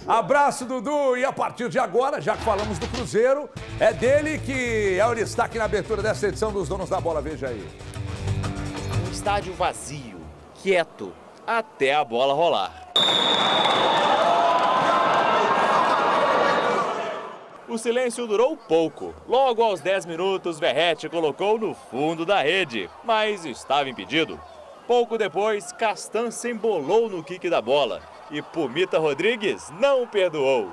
Abraço, Dudu. E a partir de agora, já que falamos do Cruzeiro, é dele que é o destaque na abertura dessa edição dos Donos da Bola. Veja aí. Um estádio vazio, quieto, até a bola rolar. O silêncio durou pouco. Logo aos 10 minutos, Verratti colocou no fundo da rede, mas estava impedido. Pouco depois, Castan se embolou no quique da bola e Pumita Rodrigues não perdoou.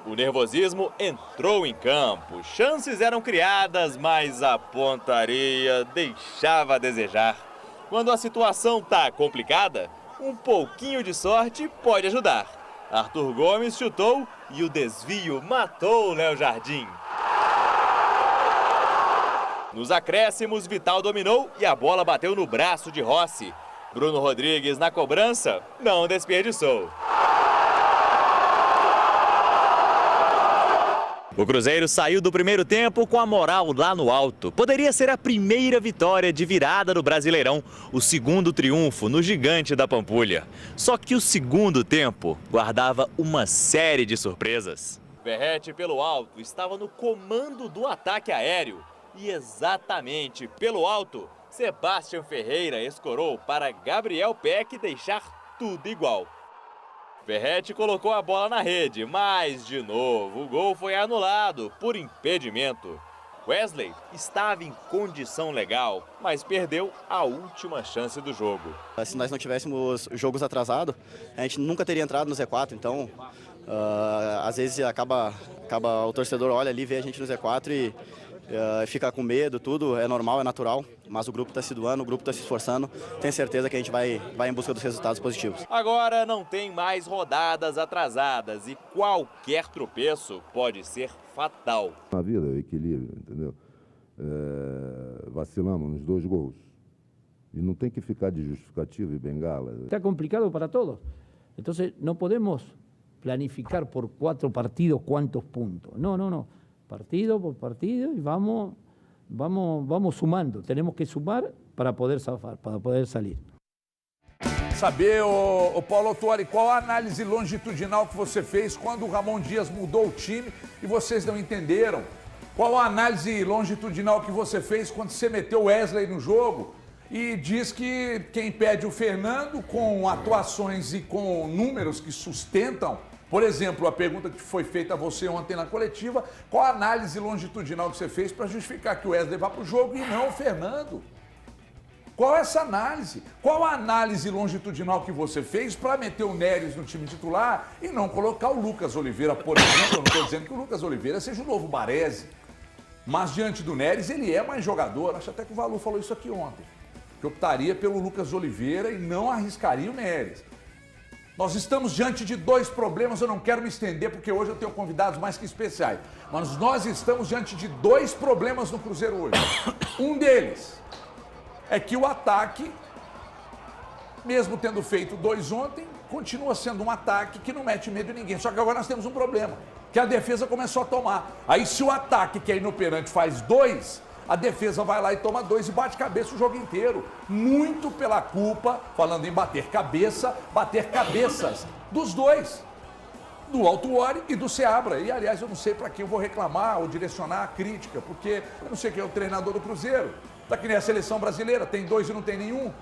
O nervosismo entrou em campo. Chances eram criadas, mas a pontaria deixava a desejar. Quando a situação tá complicada, um pouquinho de sorte pode ajudar. Arthur Gomes chutou e o desvio matou o Léo Jardim. Nos acréscimos, Vital dominou e a bola bateu no braço de Rossi. Bruno Rodrigues, na cobrança, não desperdiçou. O Cruzeiro saiu do primeiro tempo com a moral lá no alto. Poderia ser a primeira vitória de virada no Brasileirão, o segundo triunfo no Gigante da Pampulha. Só que o segundo tempo guardava uma série de surpresas. Verratti, pelo alto, estava no comando do ataque aéreo. E exatamente pelo alto, Sebastião Ferreira escorou para Gabriel Peck deixar tudo igual. Verratti colocou a bola na rede, mas, de novo, o gol foi anulado por impedimento. Wesley estava em condição legal, mas perdeu a última chance do jogo. Se nós não tivéssemos jogos atrasados, a gente nunca teria entrado no Z4, então, às vezes acaba o torcedor olha ali, vê a gente no Z4 e fica com medo, tudo, é normal, é natural, mas o grupo está se doando, o grupo está se esforçando, tenho certeza que a gente vai em busca dos resultados positivos. Agora não tem mais rodadas atrasadas e qualquer tropeço pode ser fatal. Na vida, o equilíbrio, entendeu? Vacilamos nos 2 gols e não tem que ficar de justificativa e bengala. Está complicado para todos, então não podemos planificar por 4 partidos quantos pontos, no. Partido por partido y vamos sumando. Tenemos que sumar para poder zafar, para poder salir. Saber, o Paulo Autuori, qual a análise longitudinal que você fez quando o Ramon Dias mudou o time e vocês não entenderam? Qual a análise longitudinal que você fez quando você meteu o Wesley no jogo e diz que quem pede o Fernando, com atuações e com números que sustentam? Por exemplo, a pergunta que foi feita a você ontem na coletiva, qual a análise longitudinal que você fez para justificar que o Wesley vá para o jogo e não o Fernando? Qual é essa análise? Qual a análise longitudinal que você fez para meter o Neres no time titular e não colocar o Lucas Oliveira, por exemplo? Eu não estou dizendo que o Lucas Oliveira seja o novo Baresi, mas diante do Neres ele é mais jogador. Acho até que o Valu falou isso aqui ontem, que optaria pelo Lucas Oliveira e não arriscaria o Neres. Nós estamos diante de 2 problemas, eu não quero me estender porque hoje eu tenho convidados mais que especiais, mas nós estamos diante de 2 problemas no Cruzeiro hoje. Um deles é que o ataque, mesmo tendo feito 2 ontem, continua sendo um ataque que não mete medo em ninguém. Só que agora nós temos um problema, que a defesa começou a tomar. Aí se o ataque, que é inoperante, faz 2, a defesa vai lá e toma 2 e bate cabeça o jogo inteiro. Muito pela culpa, falando em bater cabeças dos 2. Do Autuori e do Seabra. E, aliás, eu não sei para quem eu vou reclamar ou direcionar a crítica, porque eu não sei quem é o treinador do Cruzeiro. Tá que nem a seleção brasileira, tem 2 e não tem nenhum.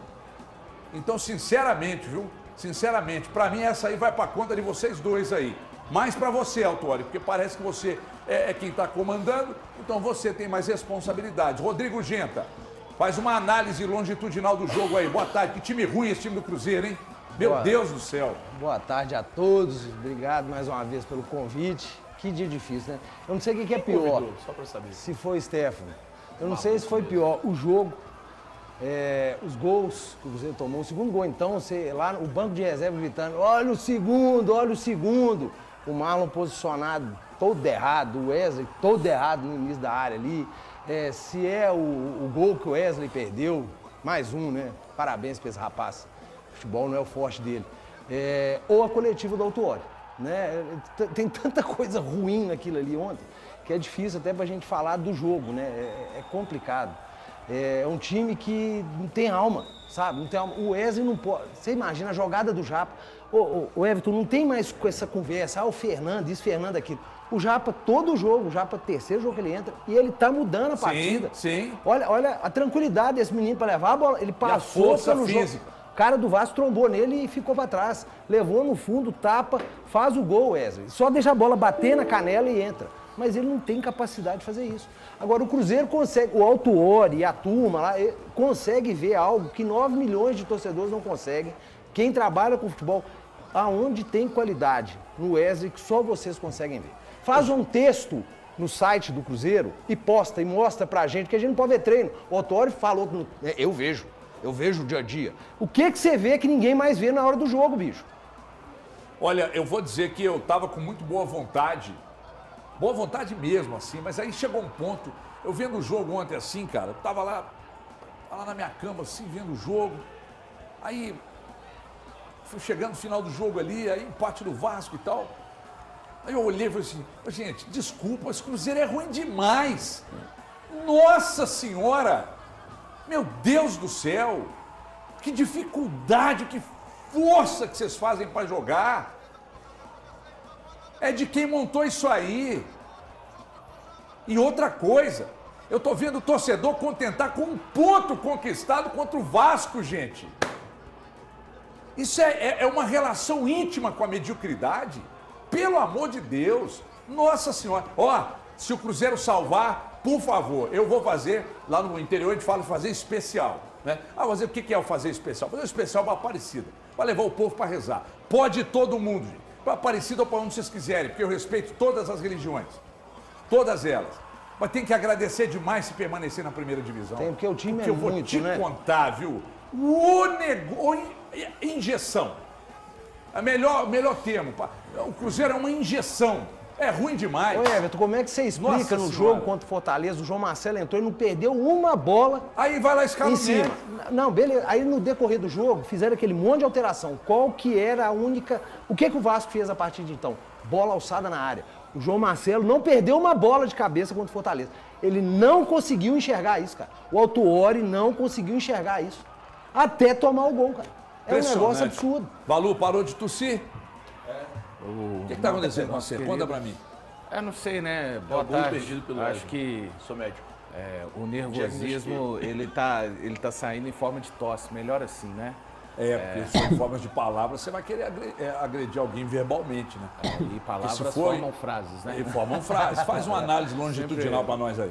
Então, sinceramente, viu? Sinceramente, para mim essa aí vai para conta de vocês 2 aí. Mais para você, Autuori, porque parece que você é quem está comandando, então você tem mais responsabilidade. Rodrigo Genta, faz uma análise longitudinal do jogo aí. Boa tarde. Que time ruim esse time do Cruzeiro, hein? Meu Deus do céu. Boa tarde a todos. Obrigado mais uma vez pelo convite. Que dia difícil, né? Eu não sei o que é pior. Só para saber. Se foi Stefano. Eu não sei se foi pior o jogo, os gols que o Cruzeiro tomou. O segundo gol, então, lá no banco de reserva gritando, olha o segundo, olha o segundo. O Marlon posicionado todo errado, o Wesley todo errado no início da área ali. Se é o gol que o Wesley perdeu, mais um, né? Parabéns para esse rapaz. O futebol não é o forte dele. Ou a coletiva do Autuori, né? Tem tanta coisa ruim naquilo ali ontem que é difícil até pra gente falar do jogo, né? É complicado. É um time que não tem alma, sabe? Não tem o Wesley não pode. Você imagina a jogada do Japa. O Everton não tem mais com essa conversa. O Fernando, isso, Fernando, aquilo. O Japa, todo jogo, o Japa, terceiro jogo que ele entra, e ele tá mudando a partida. Sim. Olha a tranquilidade desse menino para levar a bola. Ele passou pelo jogo. O cara do Vasco trombou nele e ficou para trás. Levou no fundo, tapa, faz o gol, Wesley. Só deixa a bola bater na canela e entra. Mas ele não tem capacidade de fazer isso. Agora, o Cruzeiro consegue, o Altuori e a turma lá, consegue ver algo que 9 milhões de torcedores não conseguem. Quem trabalha com futebol, aonde tem qualidade, no Wesley, que só vocês conseguem ver. Faz um texto no site do Cruzeiro e posta e mostra pra gente, que a gente não pode ver treino. O Altuori falou que eu vejo o dia a dia. O que você vê que ninguém mais vê na hora do jogo, bicho? Olha, eu vou dizer que eu tava com muito boa vontade mesmo, assim, mas aí chegou um ponto, eu vendo o jogo ontem assim, cara, eu tava lá na minha cama, assim, vendo o jogo, aí fui chegando no final do jogo ali, aí empate do Vasco e tal, aí eu olhei e falei assim, gente, desculpa, esse Cruzeiro é ruim demais, nossa senhora, meu Deus do céu, que dificuldade, que força que vocês fazem para jogar. É de quem montou isso aí. E outra coisa, eu tô vendo o torcedor contentar com um ponto conquistado contra o Vasco, gente. Isso é uma relação íntima com a mediocridade. Pelo amor de Deus. Nossa Senhora. Ó, se o Cruzeiro salvar, por favor, eu vou fazer, lá no interior a gente fala de fazer especial, né? Fazer o que é o fazer especial? Fazer um especial para Aparecida, para levar o povo para rezar. Pode todo mundo, gente. Para Aparecida ou para onde vocês quiserem, porque eu respeito todas as religiões, todas elas. Mas tem que agradecer demais se permanecer na primeira divisão. Tem, porque o time porque é eu vou muito, te né? contar, viu? Injeção. É melhor termo. O Cruzeiro é uma injeção. É ruim demais. Ô Everton, como é que você explica Nossa no Senhora. jogo contra o Fortaleza, o João Marcelo entrou e não perdeu uma bola Aí vai lá escalar em cima? Não, beleza. Aí no decorrer do jogo, fizeram aquele monte de alteração. Qual que era a única... O que o Vasco fez a partir de então? Bola alçada na área. O João Marcelo não perdeu uma bola de cabeça contra o Fortaleza. Ele não conseguiu enxergar isso, cara. O Altuori não conseguiu enxergar isso. Até tomar o gol, cara. É um negócio absurdo. Valu, parou de tossir? O que está acontecendo com você? Conta pra mim. Eu não sei, né? Boa tarde. Acho que sou médico. O nervosismo, ele tá saindo em forma de tosse. Melhor assim, né? Porque são formas de palavras, você vai querer agredir alguém verbalmente, né? E palavras formam frases, né? E formam frases. Faz uma análise longitudinal para nós aí.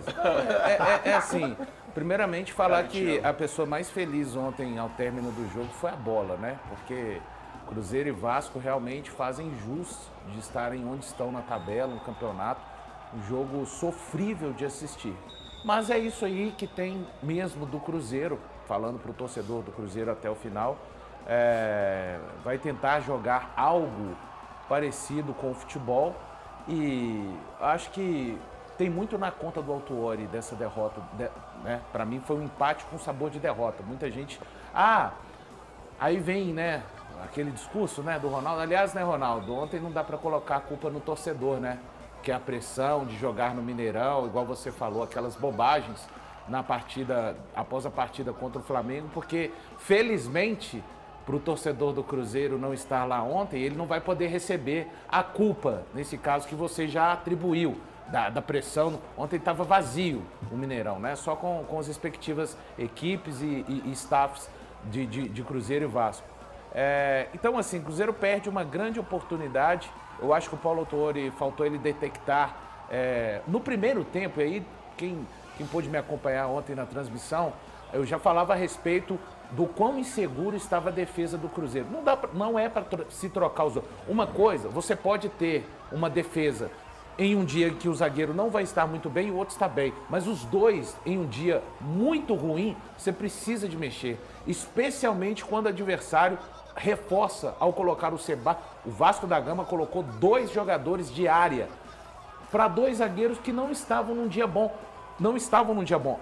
É assim, primeiramente falar que a pessoa mais feliz ontem ao término do jogo foi a bola, né? Porque Cruzeiro e Vasco realmente fazem jus de estarem onde estão na tabela, no campeonato. Um jogo sofrível de assistir. Mas é isso aí que tem mesmo do Cruzeiro, falando para o torcedor do Cruzeiro até o final, vai tentar jogar algo parecido com o futebol e acho que tem muito na conta do Altuori dessa derrota, né? Para mim foi um empate com sabor de derrota. Muita gente, aí vem, né, aquele discurso, né, do Ronaldo. Aliás, né, Ronaldo, ontem não dá para colocar a culpa no torcedor, né? Que é a pressão de jogar no Mineirão, igual você falou, aquelas bobagens na partida, após a partida contra o Flamengo, porque felizmente para o torcedor do Cruzeiro não estar lá ontem, ele não vai poder receber a culpa, nesse caso que você já atribuiu, da pressão. Ontem estava vazio o Mineirão, né? Só com as respectivas equipes e staffs de Cruzeiro e Vasco. Então, assim, o Cruzeiro perde uma grande oportunidade. Eu acho que o Paulo Autuori faltou ele detectar no primeiro tempo, e aí quem pôde me acompanhar ontem na transmissão, eu já falava a respeito do quão inseguro estava a defesa do Cruzeiro. Não é para se trocar os outros. Uma coisa, você pode ter uma defesa em um dia que o zagueiro não vai estar muito bem e o outro está bem, mas os dois em um dia muito ruim, você precisa de mexer, especialmente quando o adversário reforça ao colocar o Seba. O Vasco da Gama colocou 2 jogadores de área para 2 zagueiros que não estavam num dia bom.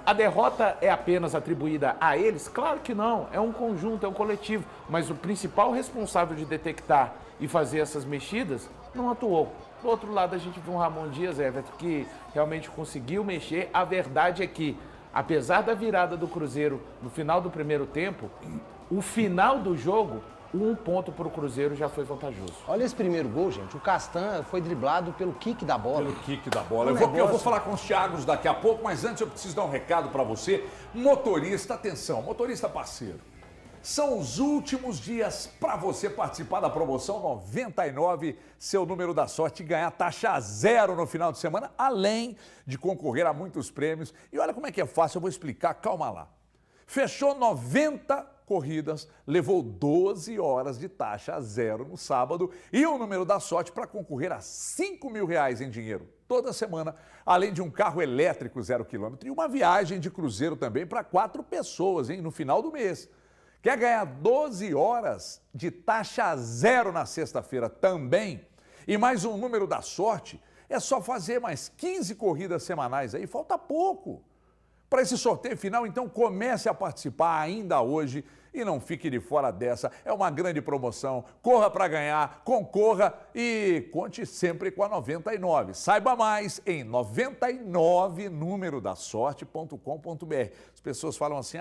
A derrota é apenas atribuída a eles? Claro que não, é um conjunto, é um coletivo. Mas o principal responsável de detectar e fazer essas mexidas não atuou. Do outro lado, a gente viu um Ramon Dias, Everton, que realmente conseguiu mexer. A verdade é que, apesar da virada do Cruzeiro no final do primeiro tempo, o final do jogo, 1 ponto para o Cruzeiro já foi vantajoso. Olha esse primeiro gol, gente. O Castan foi driblado pelo kick da bola. Pelo kick da bola. Eu vou falar com os Thiagos daqui a pouco, mas antes eu preciso dar um recado para você. Motorista, atenção, motorista parceiro. São os últimos dias para você participar da promoção 99, seu número da sorte, e ganhar taxa zero no final de semana, além de concorrer a muitos prêmios. E olha como é que é fácil, eu vou explicar, calma lá. Fechou 90 corridas, levou 12 horas de taxa zero no sábado e o número da sorte para concorrer a R$5.000 em dinheiro toda semana, além de um carro elétrico 0 km e uma viagem de cruzeiro também para 4 pessoas, hein, no final do mês. Quer ganhar 12 horas de taxa zero na sexta-feira também? E mais um número da sorte? É só fazer mais 15 corridas semanais aí, falta pouco. Para esse sorteio final, então comece a participar ainda hoje e não fique de fora dessa. É uma grande promoção. Corra para ganhar, concorra e conte sempre com a 99. Saiba mais em 99numerodasorte.com.br. As pessoas falam assim,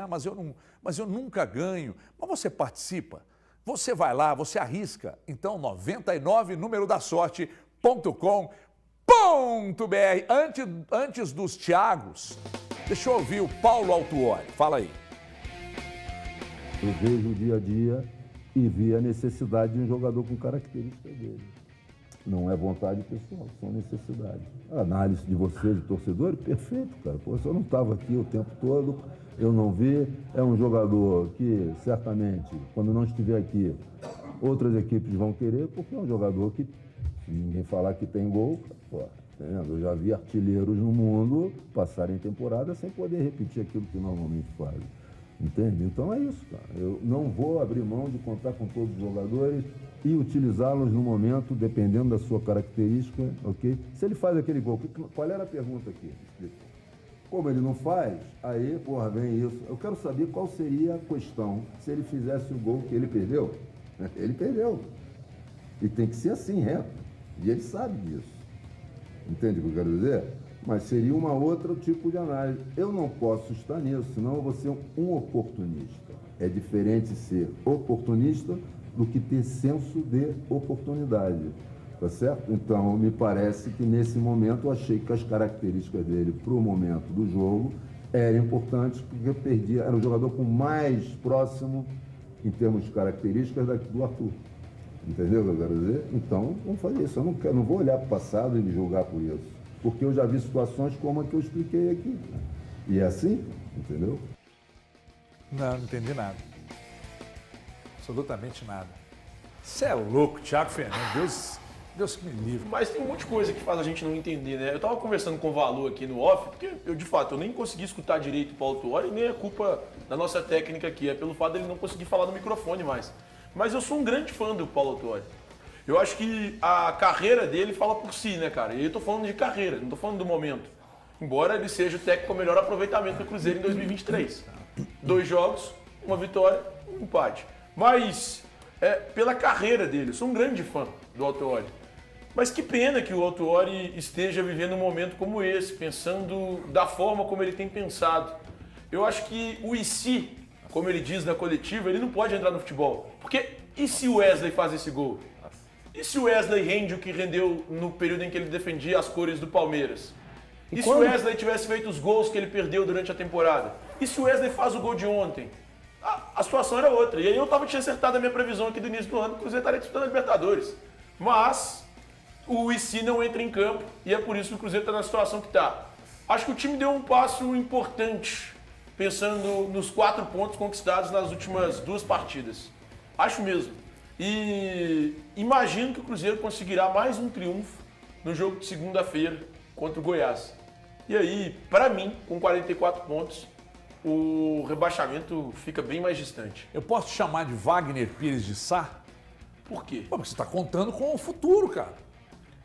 mas eu nunca ganho. Mas você participa, você vai lá, você arrisca. Então 99numerodasorte.com.br. Antes dos Thiagos, deixa eu ouvir o Paulo Autuori. Fala aí. Eu vejo o dia a dia e vi a necessidade de um jogador com características dele. Não é vontade pessoal, são necessidades. A análise de você, de torcedor, perfeito, cara. Pô, eu não estava aqui o tempo todo, eu não vi. É um jogador que, certamente, quando não estiver aqui, outras equipes vão querer, porque é um jogador que, se ninguém falar que tem gol, pô, eu já vi artilheiros no mundo passarem temporada sem poder repetir aquilo que normalmente fazem. Entende? Então é isso, cara. Eu não vou abrir mão de contar com todos os jogadores e utilizá-los no momento, dependendo da sua característica, ok? Se ele faz aquele gol, qual era a pergunta aqui? Como ele não faz, aí, porra, vem isso. Eu quero saber qual seria a questão se ele fizesse o gol que ele perdeu. Ele perdeu. E tem que ser assim, reto. E ele sabe disso. Entende o que eu quero dizer? Mas seria uma outra tipo de análise. Eu não posso estar nisso, senão eu vou ser um oportunista. É diferente ser oportunista do que ter senso de oportunidade. Tá certo? Então, me parece que nesse momento eu achei que as características dele para o momento do jogo eram importantes, porque eu perdia, era o jogador com mais próximo, em termos de características, do Arthur. Entendeu o que eu quero dizer? Então, vamos fazer isso. Eu não vou olhar para o passado e me julgar por isso. Porque eu já vi situações como a que eu expliquei aqui. E é assim, entendeu? Não entendi nada. Absolutamente nada. Você é louco, Thiago Fernandes. Deus que me livre. Mas tem um monte de coisa que faz a gente não entender, né? Eu tava conversando com o Valu aqui no off, porque eu, de fato, eu nem consegui escutar direito o Paulo Autuori, nem é culpa da nossa técnica aqui, é pelo fato dele não conseguir falar no microfone mais. Mas eu sou um grande fã do Paulo Autuori. Eu acho que a carreira dele fala por si, né, cara? E eu tô falando de carreira, não tô falando do momento. Embora ele seja o técnico com o melhor aproveitamento do Cruzeiro em 2023. 2 jogos, 1 vitória, 1 empate. Mas, pela carreira dele, eu sou um grande fã do Autuori. Mas que pena que o Autuori esteja vivendo um momento como esse, pensando da forma como ele tem pensado. Eu acho que o IC, como ele diz na coletiva, ele não pode entrar no futebol. Porque e se o Wesley faz esse gol? E se o Wesley rende o que rendeu no período em que ele defendia as cores do Palmeiras? E se o Wesley tivesse feito os gols que ele perdeu durante a temporada? E se o Wesley faz o gol de ontem? A situação era outra. E aí eu tinha acertado a minha previsão aqui do início do ano que o Cruzeiro estaria disputando a Libertadores. Mas o IC não entra em campo e é por isso que o Cruzeiro está na situação que está. Acho que o time deu um passo importante, pensando nos 4 pontos conquistados nas últimas 2 partidas. Acho mesmo. E imagino que o Cruzeiro conseguirá mais um triunfo no jogo de segunda-feira contra o Goiás. E aí, para mim, com 44 pontos, o rebaixamento fica bem mais distante. Eu posso te chamar de Wagner Pires de Sá? Por quê? Pô, porque você está contando com o futuro, cara.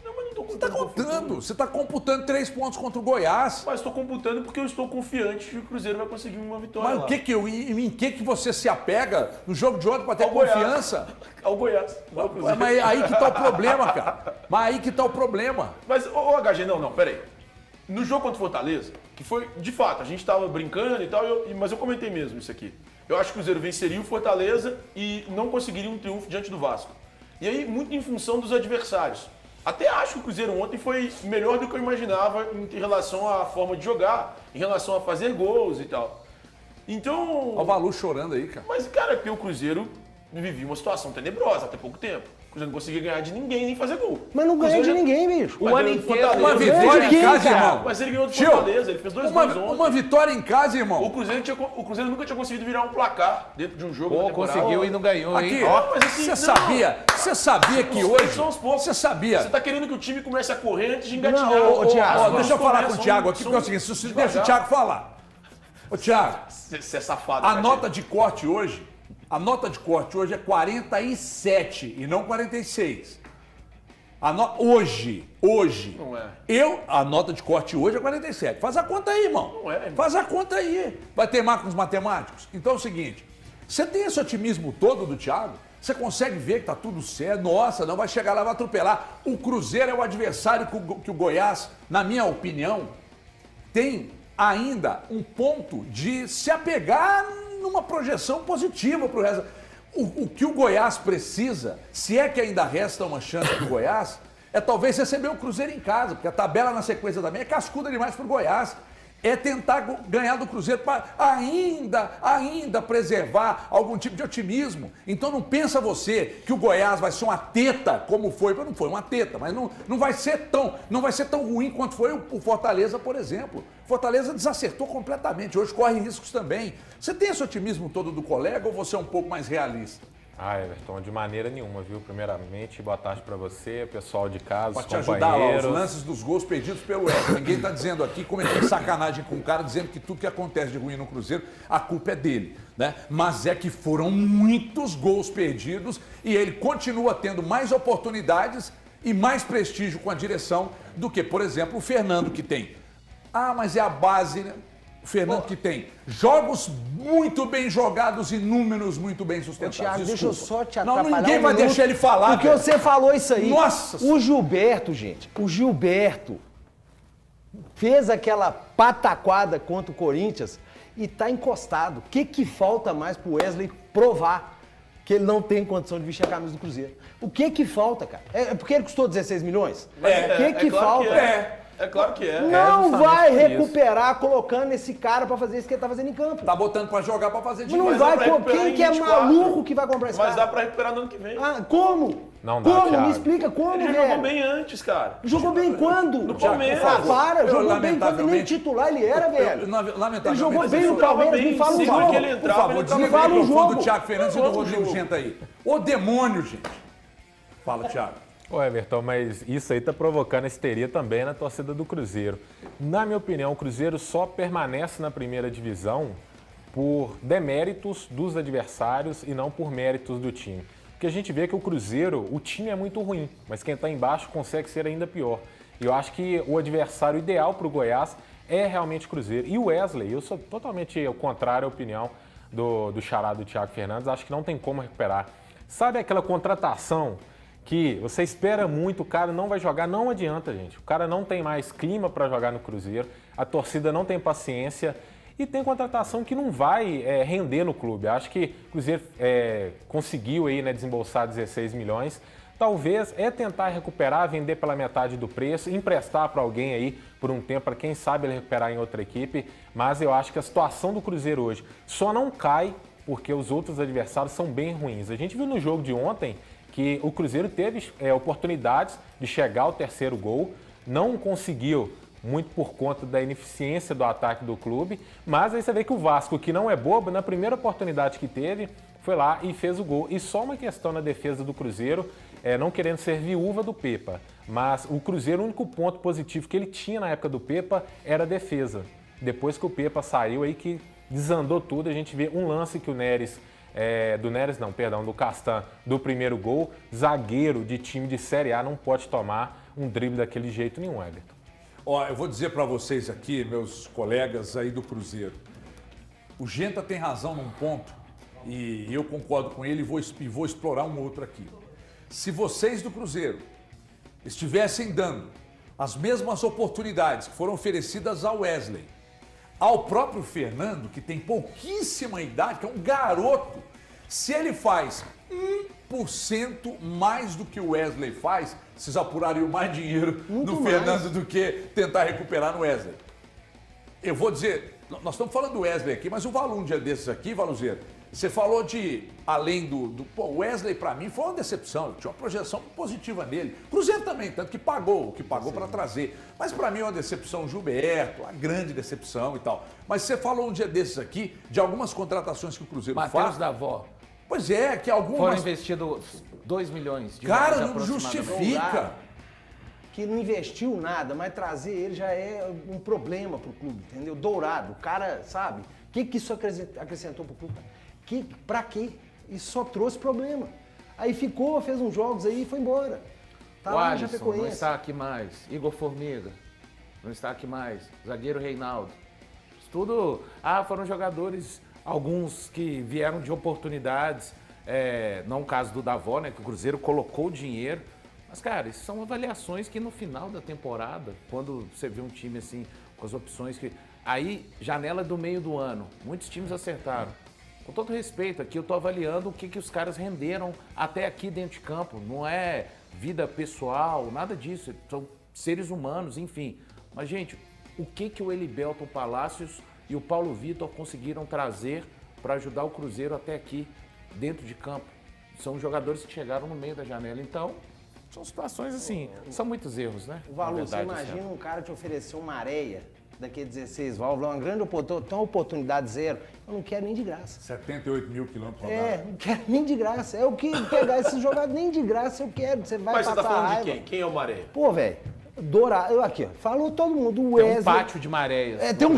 Não, mas não estou Você está contando. Você está computando 3 pontos contra o Goiás. Mas estou computando porque eu estou confiante que o Cruzeiro vai conseguir uma vitória. Mas lá. em que você se apega no jogo de ontem para ter confiança? Ao Goiás. Mas aí que tá o problema, cara. Mas aí que tá o problema. Mas, ô HG, não, peraí. No jogo contra o Fortaleza, que foi, de fato, a gente estava brincando e tal, mas eu comentei mesmo isso aqui. eu acho que o Cruzeiro venceria o Fortaleza e não conseguiria um triunfo diante do Vasco. E aí, muito em função dos adversários. Até acho que o Cruzeiro ontem foi melhor do que eu imaginava em relação à forma de jogar, em relação a fazer gols e tal. Então... Olha o Valu chorando aí, cara. Mas, cara, porque o Cruzeiro vivia uma situação tenebrosa até pouco tempo. O Cruzeiro não conseguia ganhar de ninguém nem fazer gol. Mas não ganha de ninguém, bicho. O ano inteiro. Uma vitória em casa, irmão. Mas ele ganhou do Fortaleza, ele fez 2 gols ontem. Uma vitória em casa, irmão. O Cruzeiro nunca tinha conseguido virar um placar dentro de um jogo. Pô, conseguiu e não ganhou, hein? Aqui, Ó, mas assim, você sabia que hoje... São os poucos. Você sabia... Você tá querendo que o time comece a correr antes de engatinhar. Não, Thiago, Deixa eu falar com o Thiago aqui, porque é o seguinte, se você deixa o Thiago falar. Ô, Thiago, Você é safado. a nota de corte hoje é 47 e não 46. Hoje. Não é. A nota de corte hoje é 47. Faz a conta aí, irmão. Não é, irmão. Faz a conta aí. Vai teimar com os matemáticos? Então é o seguinte, você tem esse otimismo todo do Thiago? Você consegue ver que tá tudo certo? Nossa, não vai chegar lá, vai atropelar. O Cruzeiro é o adversário que o Goiás, na minha opinião, tem ainda um ponto de se apegar numa projeção positiva para o resto. O que o Goiás precisa, se é que ainda resta uma chance do Goiás, é talvez receber o Cruzeiro em casa, porque a tabela na sequência também é cascuda demais para o Goiás. É tentar ganhar do Cruzeiro para ainda preservar algum tipo de otimismo. Então não pensa você que o Goiás vai ser uma teta como foi, não foi uma teta, mas não vai ser tão ruim quanto foi o Fortaleza, por exemplo. Fortaleza desacertou completamente, hoje corre riscos também. Você tem esse otimismo todo do colega ou você é um pouco mais realista? Ah, Everton, de maneira nenhuma, viu? Primeiramente, boa tarde para você, pessoal de casa, Para os te ajudar lá, os companheiros. lances dos gols perdidos pelo Wesley. Ninguém está dizendo aqui, cometendo sacanagem com o cara, dizendo que tudo que acontece de ruim no Cruzeiro, a culpa é dele, né? Mas é que foram muitos gols perdidos e ele continua tendo mais oportunidades e mais prestígio com a direção do que, por exemplo, o Fernando, que tem. Ah, mas é a base, né? O Fernando que tem jogos muito bem jogados e números muito bem sustentados. Thiago, deixa eu só te atrapalhar. Não, ninguém vai deixar ele falar, porque velho. você falou isso aí. Nossa! O Gilberto, gente, fez aquela pataquada contra o Corinthians e tá encostado. O que falta mais pro Wesley provar que ele não tem condição de vestir a camisa do Cruzeiro? O que falta, cara? É porque ele custou 16 milhões? O que claro falta? É claro que é. Não justamente vai por isso. recuperar colocando esse cara pra fazer isso que ele tá fazendo em campo. Tá botando pra jogar, pra fazer Não dinheiro. Mas dá vai, pra recuperar quem em que é 24. maluco que vai comprar esse Mas cara? dá pra recuperar no ano que vem. Ah, como? Não dá, Como? Thiago. Me explica como, Ele velho. jogou bem antes, cara. Jogou bem quando? No Thiago, Palmeiras. por favor. Para, Eu, jogou bem quando nem lamentavelmente, titular ele era, velho. Lamentavelmente, Ele jogou bem ele no Palmeiras, jogava me fala um bem, jogo. sempre que ele Por entrava, favor, ele desliga o fala um microfone jogo. do Thiago Fernandes e do Fala um Rodrigo jogo. Genta aí. Ô demônio, gente. Fala, Thiago. Ô, Everton, mas isso aí tá provocando histeria também na torcida do Cruzeiro. Na minha opinião, o Cruzeiro só permanece na primeira divisão por deméritos dos adversários e não por méritos do time. Porque a gente vê que o Cruzeiro, o time é muito ruim, mas quem está embaixo consegue ser ainda pior. E eu acho que o adversário ideal para o Goiás é realmente o Cruzeiro. E o Wesley, eu sou totalmente ao contrário à opinião do xará do Thiago Fernandes, acho que não tem como recuperar. Sabe aquela contratação que você espera muito, o cara não vai jogar, não adianta, gente. O cara não tem mais clima para jogar no Cruzeiro, a torcida não tem paciência e tem contratação que não vai render no clube. Acho que o Cruzeiro conseguiu aí, né, desembolsar 16 milhões. Talvez é tentar recuperar, vender pela metade do preço, emprestar para alguém aí por um tempo, para quem sabe ele recuperar em outra equipe. Mas eu acho que a situação do Cruzeiro hoje só não cai porque os outros adversários são bem ruins. A gente viu no jogo de ontem que o Cruzeiro teve oportunidades de chegar ao terceiro gol, não conseguiu, muito por conta da ineficiência do ataque do clube, mas aí você vê que o Vasco, que não é bobo, na primeira oportunidade que teve, foi lá e fez o gol. E só uma questão na defesa do Cruzeiro, não querendo ser viúva do Pepa, mas o Cruzeiro, o único ponto positivo que ele tinha na época do Pepa era a defesa. Depois que o Pepa saiu, aí que desandou tudo, a gente vê um lance que o Neres... do Castan, do primeiro gol, zagueiro de time de Série A não pode tomar um drible daquele jeito nenhum, Everton. Ó, eu vou dizer para vocês aqui, meus colegas aí do Cruzeiro, o Genta tem razão num ponto e eu concordo com ele e vou explorar um outro aqui. Se vocês do Cruzeiro estivessem dando as mesmas oportunidades que foram oferecidas ao Wesley, ao próprio Fernando, que tem pouquíssima idade, que é um garoto, se ele faz 1% mais do que o Wesley faz, vocês apurariam mais dinheiro no Fernando do que tentar recuperar no Wesley. Eu vou dizer, nós estamos falando do Wesley aqui, mas o Valu, um dia desses aqui, Valuzeiro, você falou de, além pô, o Wesley pra mim foi uma decepção, eu tinha uma projeção positiva nele. Cruzeiro também, tanto que pagou, o que pagou para trazer. Mas pra mim é uma decepção, Gilberto, uma grande decepção e tal. Mas você falou um dia desses aqui de algumas contratações que o Cruzeiro faz. Matheus Davó. Pois é, que algumas... Foram investidos 2 milhões de Cara, reais não justifica. Dourado, que não investiu nada, mas trazer ele já é um problema pro clube, entendeu? Dourado, o cara, sabe? O que isso acrescentou pro clube? Pra quê? Isso só trouxe problema. Aí ficou, fez uns jogos aí e foi embora. Tá o lá Alisson no Chapecoense. não está aqui mais. Igor Formiga não está aqui mais. Zagueiro Reinaldo. Isso tudo... foram jogadores, alguns que vieram de oportunidades. Não o caso do Davó, né? Que o Cruzeiro colocou dinheiro. Mas, cara, isso são avaliações que no final da temporada, quando você vê um time assim, com as opções que... Aí, janela do meio do ano. Muitos times acertaram. Com todo respeito, aqui eu estou avaliando o que os caras renderam até aqui dentro de campo. Não é vida pessoal, nada disso. São seres humanos, enfim. Mas, gente, o que o Elivelton Palacios e o Paulo Vitor conseguiram trazer para ajudar o Cruzeiro até aqui, dentro de campo? São jogadores que chegaram no meio da janela. Então, são situações assim, são muitos erros, né? O Valu, você imagina um cara te oferecer uma areia daqui a 16 válvulas, uma grande oportunidade zero. Eu não quero nem de graça. 78 mil quilômetros rodados. Não quero nem de graça. É o que pegar esses jogadores, nem de graça eu quero. Você vai Mas passar você tá falando raiva. de quem? Quem é o Maré? Pô, velho, Dourado, aqui, ó, falou todo mundo, o Tem Wesley... um pátio de maréias. Tem um...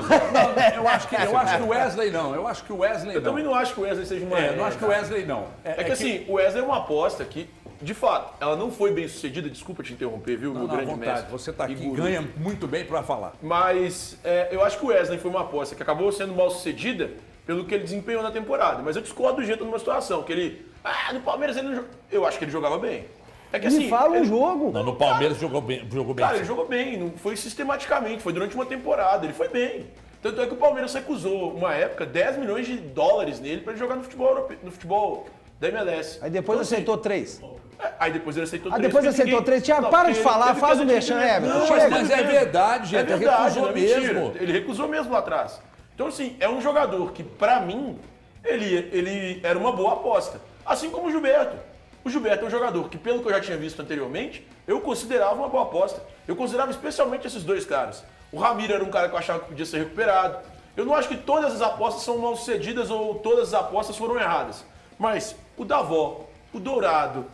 Eu acho que o Wesley não. Eu acho que o Wesley Eu também não acho que o Wesley seja uma... Eu não acho que o Wesley não. É que assim, o Wesley é uma aposta que, de fato, ela não foi bem sucedida. Desculpa te interromper, viu, meu grande mestre. Você tá aqui e e guru. ganha muito bem para falar. Mas eu acho que o Wesley foi uma aposta que acabou sendo mal sucedida pelo que ele desempenhou na temporada. Mas eu discordo do jeito numa situação, que ele... no Palmeiras ele não jogou... Eu acho que ele jogava bem. É que assim... Me fala um jogo. Não, no Palmeiras jogou bem. Cara, ele jogou bem, não foi sistematicamente, foi durante uma temporada, ele foi bem. Tanto é que o Palmeiras recusou, uma época, 10 milhões de dólares nele para ele jogar no futebol europeu, no futebol da MLS. Aí depois Então, aceitou 3. Aí depois ele aceitou 3. Depois aceitou 3. Thiago, para de falar, faz o merchan, Não, chega. mas é verdade, gente. É verdade, Ele recusou não é mentira. mesmo. Ele recusou mesmo lá atrás. Então, assim, é um jogador que, pra mim, ele era uma boa aposta. Assim como o Gilberto. O Gilberto é um jogador que, pelo que eu já tinha visto anteriormente, eu considerava uma boa aposta. Eu considerava especialmente esses dois caras. O Ramiro era um cara que eu achava que podia ser recuperado. Eu não acho que todas as apostas são mal sucedidas ou todas as apostas foram erradas. Mas o Davó, o Dourado,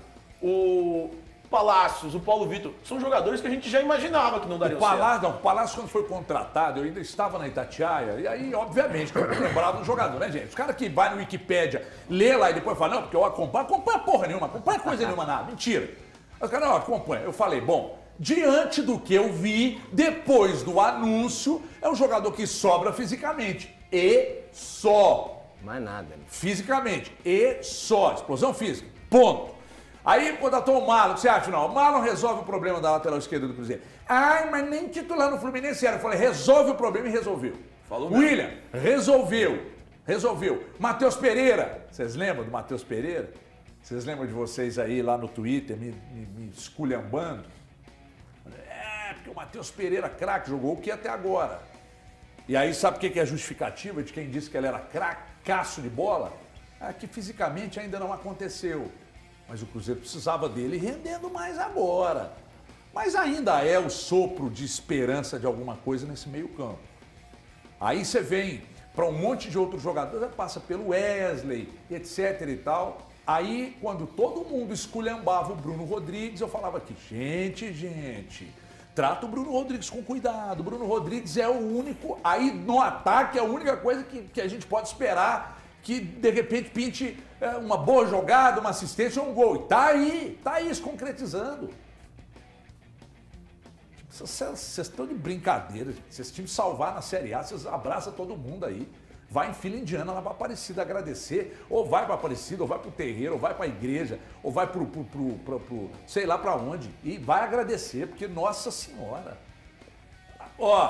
o Palacios, o Paulo Vitor, são jogadores que a gente já imaginava que não dariam certo. O Palácio, quando foi contratado, eu ainda estava na Itatiaia, e aí, obviamente, que eu lembrava do jogador, né, gente? Os caras que vai no Wikipédia, lê lá e depois fala, não, porque eu acompanha porra nenhuma, acompanha coisa nenhuma, nada, mentira. Os caras, não, acompanha. Eu falei, bom, diante do que eu vi, depois do anúncio, é um jogador que sobra fisicamente. E só. Mais nada. Né? Fisicamente. E só. Explosão física. Ponto. Aí contratou o Marlon, o que você acha? Não, o Marlon resolve o problema da lateral esquerda do Cruzeiro. Ai, mas nem titular no Fluminense era. Eu falei, resolve o problema e resolveu. Falou mesmo. William, resolveu. Matheus Pereira, vocês lembram do Matheus Pereira? Vocês lembram de vocês aí lá no Twitter me esculhambando? Porque o Matheus Pereira, craque, jogou o que até agora. E aí sabe o que é a justificativa de quem disse que ele era cracaço de bola? Que fisicamente ainda não aconteceu. Mas o Cruzeiro precisava dele rendendo mais agora. Mas ainda é o sopro de esperança de alguma coisa nesse meio campo. Aí você vem para um monte de outros jogadores, passa pelo Wesley, etc e tal. Aí, quando todo mundo esculhambava o Bruno Rodrigues, eu falava aqui, gente, trata o Bruno Rodrigues com cuidado. O Bruno Rodrigues é o único, aí no ataque é a única coisa que a gente pode esperar que de repente pinte uma boa jogada, uma assistência ou um gol. E tá aí se concretizando. Vocês estão de brincadeira. Se esse time salvar na Série A, vocês abraçam todo mundo aí. Vai em fila indiana lá para Aparecida agradecer, ou vai para Aparecida, ou vai para o terreiro, ou vai para a igreja, ou vai pro sei lá para onde, e vai agradecer, porque Nossa Senhora. Ó,